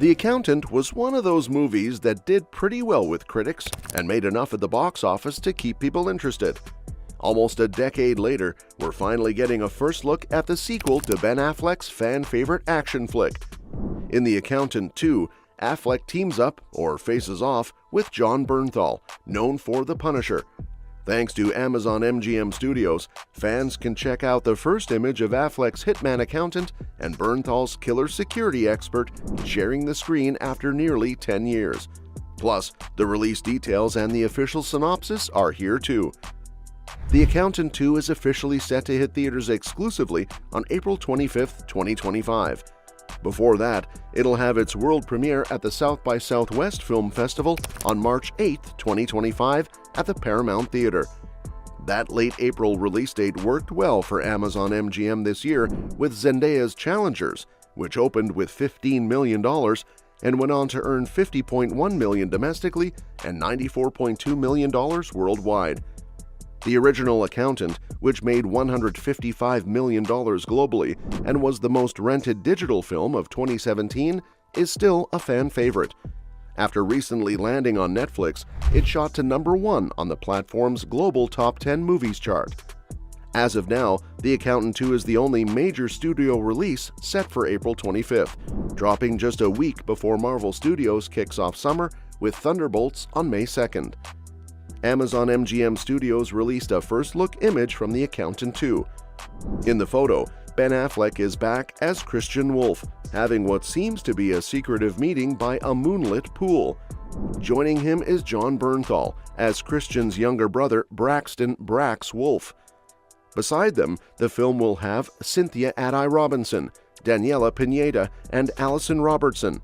The Accountant was one of those movies that did pretty well with critics and made enough at the box office to keep people interested. Almost a decade later, we're finally getting a first look at the sequel to Ben Affleck's fan-favorite action flick. In The Accountant 2, Affleck teams up, or faces off, with Jon Bernthal, known for The Punisher. Thanks to Amazon MGM Studios, fans can check out the first image of Affleck's hitman accountant and Bernthal's killer security expert sharing the screen after nearly 10 years. Plus, the release details and the official synopsis are here too. The Accountant 2 is officially set to hit theaters exclusively on April 25, 2025. Before that, it'll have its world premiere at the South by Southwest Film Festival on March 8, 2025 at the Paramount Theater. That late April release date worked well for Amazon MGM this year with Zendaya's Challengers, which opened with $15 million and went on to earn $50.1 million domestically and $94.2 million worldwide. The original Accountant, which made $155 million globally and was the most rented digital film of 2017, is still a fan favorite. After recently landing on Netflix, it shot to number 1 on the platform's global top 10 movies chart. As of now, The Accountant 2 is the only major studio release set for April 25th, dropping just a week before Marvel Studios kicks off summer with Thunderbolts on May 2nd. Amazon MGM Studios released a first-look image from The Accountant 2. In the photo, Ben Affleck is back as Christian Wolff, having what seems to be a secretive meeting by a moonlit pool. Joining him is Jon Bernthal as Christian's younger brother Braxton "Brax" Wolff. Beside them, the film will have Cynthia Addai-Robinson, Daniela Pineda, and Allison Robertson.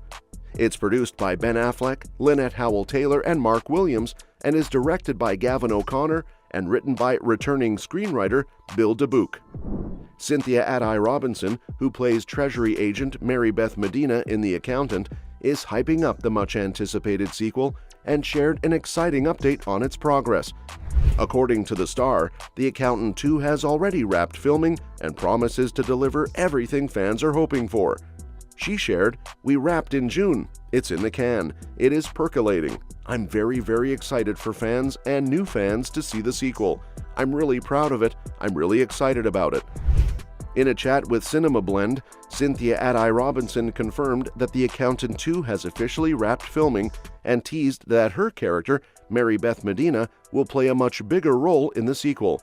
It's produced by Ben Affleck, Lynette Howell Taylor, and Mark Williams, and is directed by Gavin O'Connor and written by returning screenwriter Bill Dubuque. Cynthia Addai-Robinson, who plays Treasury agent Mary Beth Medina in The Accountant, is hyping up the much-anticipated sequel and shared an exciting update on its progress. According to The Star, The Accountant 2 has already wrapped filming and promises to deliver everything fans are hoping for. She shared, "We wrapped in June. It's in the can. It is percolating. I'm very excited for fans and new fans to see the sequel. I'm really proud of it. I'm really excited about it." In a chat with Cinema Blend, Cynthia Addai-Robinson confirmed that The Accountant 2 has officially wrapped filming and teased that her character, Mary Beth Medina, will play a much bigger role in the sequel.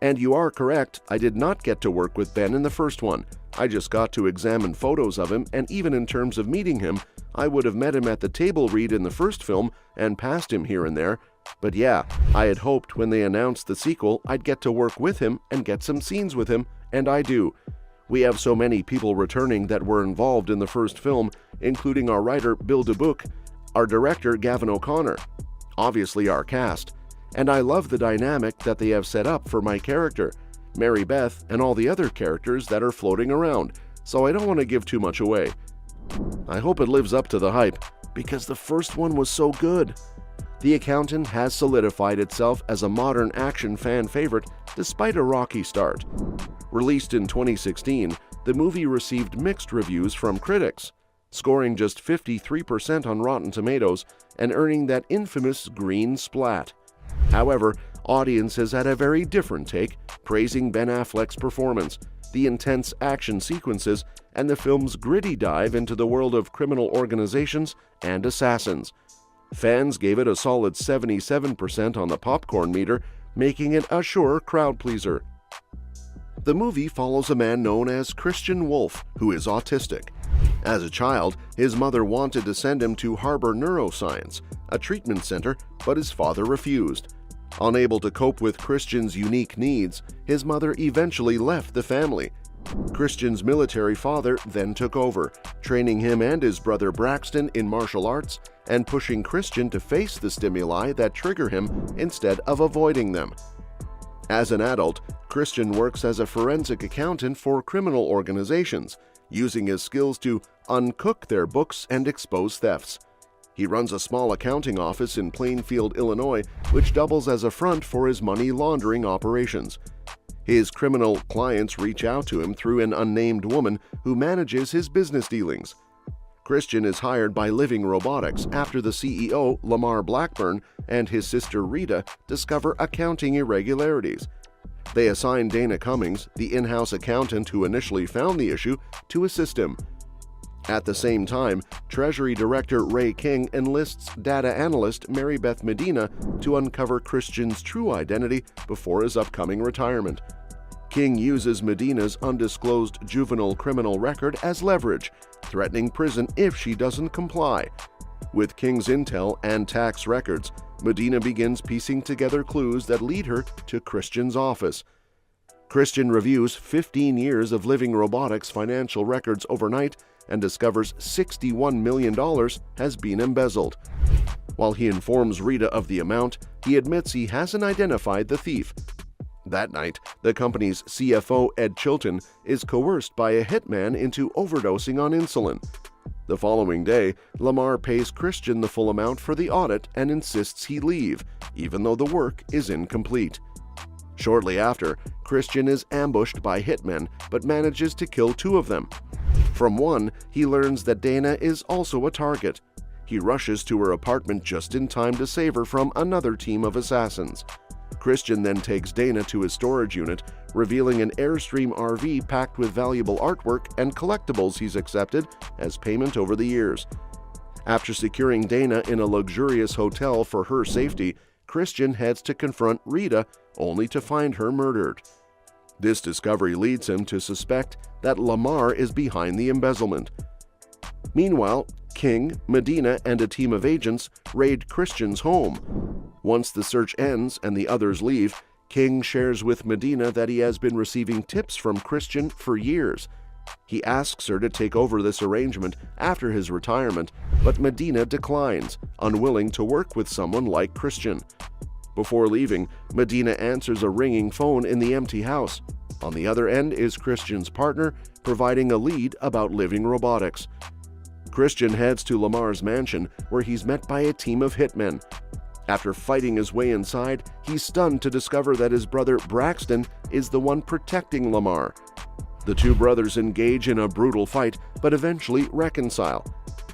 "And you are correct, I did not get to work with Ben in the first one. I just got to examine photos of him, and even in terms of meeting him, I would have met him at the table read in the first film and passed him here and there. But yeah, I had hoped when they announced the sequel I'd get to work with him and get some scenes with him, and I do. We have so many people returning that were involved in the first film, including our writer Bill Dubuque, our director Gavin O'Connor, obviously our cast, and I love the dynamic that they have set up for my character, Mary Beth, and all the other characters that are floating around, so I don't want to give too much away. I hope it lives up to the hype, because the first one was so good." The Accountant has solidified itself as a modern action fan favorite despite a rocky start. Released in 2016, the movie received mixed reviews from critics, scoring just 53% on Rotten Tomatoes and earning that infamous green splat. However, audiences had a very different take, praising Ben Affleck's performance, the intense action sequences, and the film's gritty dive into the world of criminal organizations and assassins. Fans gave it a solid 77% on the popcorn meter, making it a sure crowd pleaser. The movie follows a man known as Christian Wolff, who is autistic. As a child, his mother wanted to send him to Harbor Neuroscience, a treatment center, but his father refused. Unable to cope with Christian's unique needs, his mother eventually left the family. Christian's military father then took over, training him and his brother Braxton in martial arts and pushing Christian to face the stimuli that trigger him instead of avoiding them. As an adult, Christian works as a forensic accountant for criminal organizations, using his skills to uncook their books and expose thefts. He runs a small accounting office in Plainfield, Illinois, which doubles as a front for his money laundering operations. His criminal clients reach out to him through an unnamed woman who manages his business dealings. Christian is hired by Living Robotics after the CEO, Lamar Blackburn, and his sister Rita discover accounting irregularities. They assign Dana Cummings, the in-house accountant who initially found the issue, to assist him. At the same time, Treasury Director Ray King enlists data analyst Mary Beth Medina to uncover Christian's true identity before his upcoming retirement. King uses Medina's undisclosed juvenile criminal record as leverage, threatening prison if she doesn't comply. With King's intel and tax records, Medina begins piecing together clues that lead her to Christian's office. Christian reviews 15 years of Living Robotics financial records overnight and discovers $61 million has been embezzled. While he informs Rita of the amount, he admits he hasn't identified the thief. That night, the company's CFO, Ed Chilton, is coerced by a hitman into overdosing on insulin. The following day, Lamar pays Christian the full amount for the audit and insists he leave, even though the work is incomplete. Shortly after, Christian is ambushed by hitmen but manages to kill 2 of them. From one, he learns that Dana is also a target. He rushes to her apartment just in time to save her from another team of assassins. Christian then takes Dana to his storage unit, revealing an Airstream RV packed with valuable artwork and collectibles he's accepted as payment over the years. After securing Dana in a luxurious hotel for her safety, Christian heads to confront Rita, only to find her murdered. This discovery leads him to suspect that Lamar is behind the embezzlement. Meanwhile, King, Medina, and a team of agents raid Christian's home. Once the search ends and the others leave, King shares with Medina that he has been receiving tips from Christian for years. He asks her to take over this arrangement after his retirement, but Medina declines, unwilling to work with someone like Christian. Before leaving, Medina answers a ringing phone in the empty house. On the other end is Christian's partner, providing a lead about Living Robotics. Christian heads to Lamar's mansion, where he's met by a team of hitmen. After fighting his way inside, he's stunned to discover that his brother Braxton is the one protecting Lamar. The 2 brothers engage in a brutal fight, but eventually reconcile.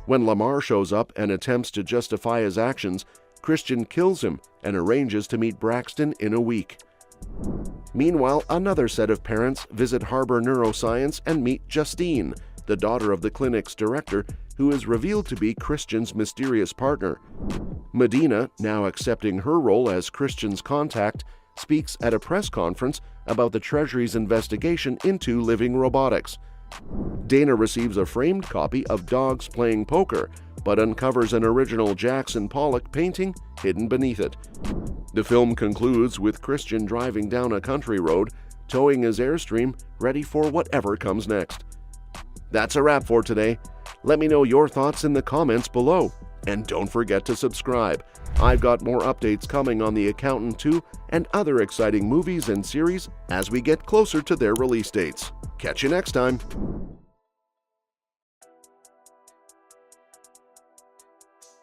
When Lamar shows up and attempts to justify his actions, Christian kills him and arranges to meet Braxton in a week. Meanwhile, another set of parents visit Harbor Neuroscience and meet Justine, the daughter of the clinic's director, who is revealed to be Christian's mysterious partner. Medina, now accepting her role as Christian's contact, speaks at a press conference about the Treasury's investigation into Living Robotics. Dana receives a framed copy of Dogs Playing Poker, but uncovers an original Jackson Pollock painting hidden beneath it. The film concludes with Christian driving down a country road, towing his Airstream, ready for whatever comes next. That's a wrap for today. Let me know your thoughts in the comments below. And don't forget to subscribe. I've got more updates coming on The Accountant 2 and other exciting movies and series as we get closer to their release dates. Catch you next time.